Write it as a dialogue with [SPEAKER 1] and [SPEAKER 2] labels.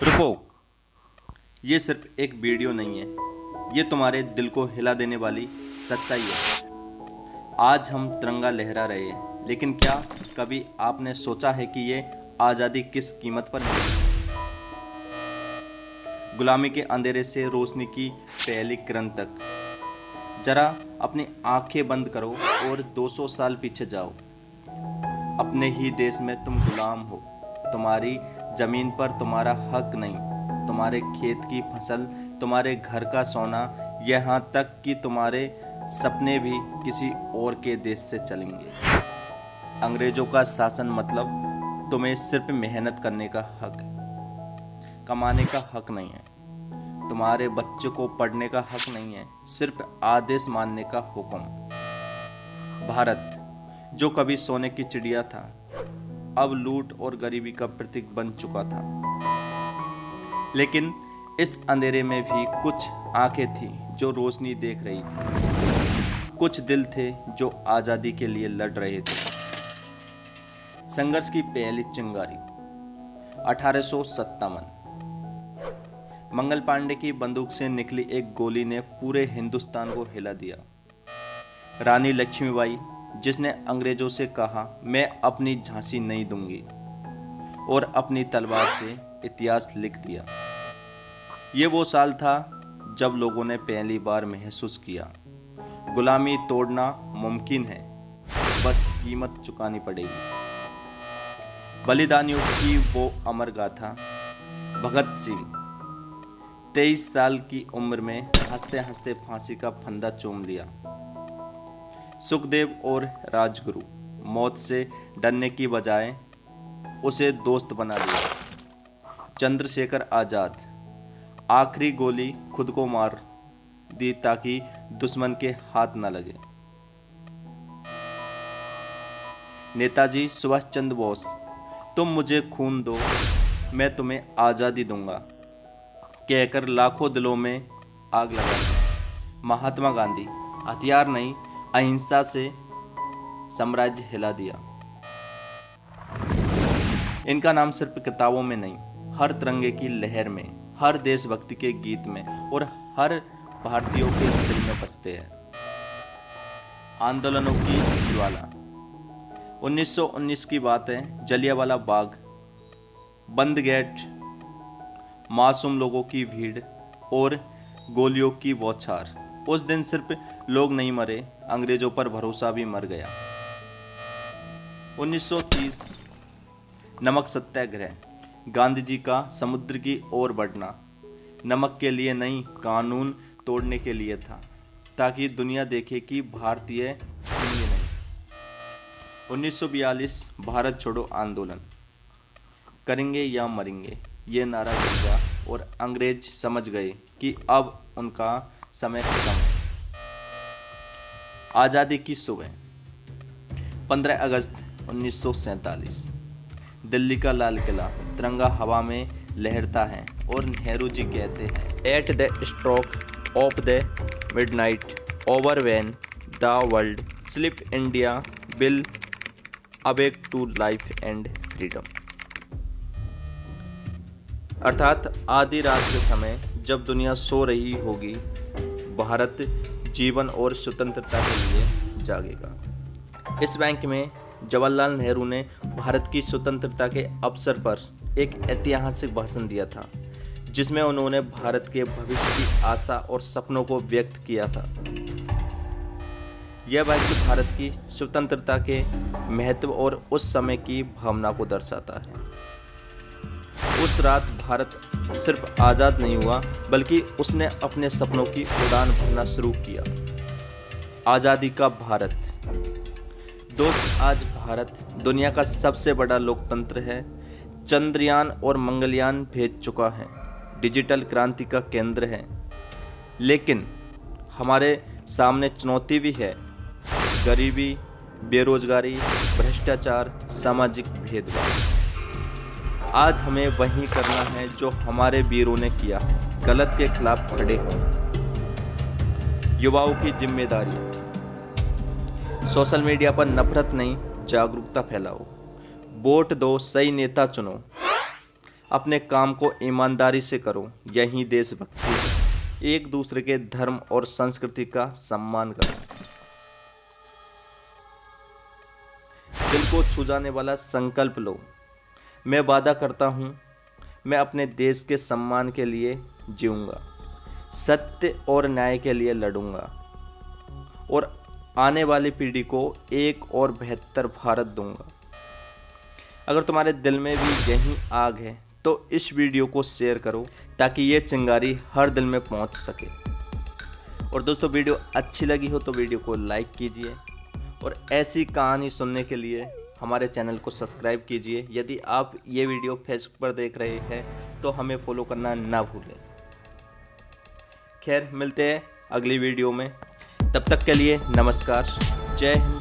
[SPEAKER 1] रुको, ये सिर्फ एक वीडियो नहीं है, ये तुम्हारे दिल को हिला देने वाली सच्चाई है। आज हम तिरंगा लहरा रहे हैं, लेकिन क्या कभी आपने सोचा है कि ये आज़ादी किस कीमत पर मिली? गुलामी के अंधेरे से रोशनी की पहली किरण तक। जरा अपनी आंखें बंद करो और 200 साल पीछे जाओ। अपने ही देश में तुम गुलाम हो। तुम्हारी जमीन पर तुम्हारा हक नहीं, तुम्हारे खेत की फसल, तुम्हारे घर का सोना, यहाँ तक कि तुम्हारे सपने भी किसी और के देश से चलेंगे। अंग्रेजों का शासन मतलब तुम्हें सिर्फ मेहनत करने का हक, कमाने का हक नहीं है। तुम्हारे बच्चे को पढ़ने का हक नहीं है, सिर्फ आदेश मानने का हुक्म। भारत जो कभी सोने की चिड़िया था, अब लूट और गरीबी का प्रतीक बन चुका था। लेकिन इस अंधेरे में भी कुछ आंखें थीं जो रोशनी देख रही थी, कुछ दिल थे जो आज़ादी के लिए लड़ रहे थे। संघर्ष की पहली चिंगारी 1857। मंगल पांडे की बंदूक से निकली एक गोली ने पूरे हिंदुस्तान को हिला दिया। रानी लक्ष्मीबाई, जिसने अंग्रेजों से कहा मैं अपनी झांसी नहीं दूंगी, और अपनी तलवार से इतिहास लिख दिया। ये वो साल था जब लोगों ने पहली बार महसूस किया, गुलामी तोड़ना मुमकिन है, बस कीमत चुकानी पड़ेगी। बलिदानियों की वो अमर गाथा। भगत सिंह 23 साल की उम्र में हंसते हंसते फांसी का फंदा चूम लिया। सुखदेव और राजगुरु मौत से डरने की बजाय उसे दोस्त बना लिया। चंद्रशेखर आजाद आखिरी गोली खुद को मार दी ताकि दुश्मन के हाथ न लगे। नेताजी सुभाष चंद्र बोस, तुम मुझे खून दो, मैं तुम्हें आज़ादी दूंगा, कहकर लाखों दिलों में आग लगा दी। महात्मा गांधी हथियार नहीं, अहिंसा से साम्राज्य हिला दिया। इनका नाम सिर्फ किताबों में नहीं, हर तिरंगे की लहर में, हर देशभक्ति के गीत में और हर भारतीयों के दिल में बसते हैं। आंदोलनों की ज्वाला। 1919 की बात है। जलियांवाला बाग, बंद गेट, मासूम लोगों की भीड़ और गोलियों की बौछार। उस दिन सिर्फ लोग नहीं मरे, अंग्रेजों पर भरोसा भी मर गया। 1930 नमक सत्याग्रह। गांधी जी का समुद्र की ओर बढ़ना नमक के लिए नहीं, कानून तोड़ने के लिए था, ताकि दुनिया देखे कि भारतीय हिंदी नहीं। 1942 भारत छोड़ो आंदोलन। करेंगे या मरेंगे, ये नारा गूंजा और अंग्रेज समझ गए कि अब उनका समय खत्म है। आज़ादी की सुबह 15 अगस्त 1947। दिल्ली का लाल किला, तिरंगा हवा में लहरता है और नेहरू जी कहते हैं, at the stroke of the midnight over when the world sleep India will awake to life and freedom. अर्थात आधी रात के समय जब दुनिया सो रही होगी, भारत जीवन और स्वतंत्रता के लिए जागेगा। इस बैंक में जवाहरलाल नेहरू ने भारत की स्वतंत्रता के अवसर पर एक ऐतिहासिक भाषण दिया था, जिसमें उन्होंने भारत के भविष्य की आशा और सपनों को व्यक्त किया था। यह बैंक भारत की स्वतंत्रता के महत्व और उस समय की भावना को दर्शाता है। उस रात भारत सिर्फ आज़ाद नहीं हुआ, बल्कि उसने अपने सपनों की उड़ान भरना शुरू किया। आज़ादी का भारत। दोस्त, आज भारत दुनिया का सबसे बड़ा लोकतंत्र है। चंद्रयान और मंगलयान भेज चुका है, डिजिटल क्रांति का केंद्र है। लेकिन हमारे सामने चुनौती भी है, गरीबी, बेरोजगारी, भ्रष्टाचार, सामाजिक भेदभाव। आज हमें वही करना है जो हमारे वीरों ने किया, गलत के खिलाफ खड़े हों। युवाओं की जिम्मेदारी। सोशल मीडिया पर नफरत नहीं, जागरूकता फैलाओ। वोट दो, सही नेता चुनो। अपने काम को ईमानदारी से करो, यही देशभक्ति है। एक दूसरे के धर्म और संस्कृति का सम्मान करो। दिल को छू जाने वाला संकल्प लो। मैं वादा करता हूँ, मैं अपने देश के सम्मान के लिए जीऊँगा, सत्य और न्याय के लिए लड़ूंगा और आने वाली पीढ़ी को एक और बेहतर भारत दूंगा। अगर तुम्हारे दिल में भी यही आग है तो इस वीडियो को शेयर करो ताकि ये चिंगारी हर दिल में पहुंच सके। और दोस्तों, वीडियो अच्छी लगी हो तो वीडियो को लाइक कीजिए और ऐसी कहानी सुनने के लिए हमारे चैनल को सब्सक्राइब कीजिए। यदि आप ये वीडियो फेसबुक पर देख रहे हैं तो हमें फॉलो करना ना भूलें। खैर, मिलते हैं अगली वीडियो में। तब तक के लिए नमस्कार। जय हिंद।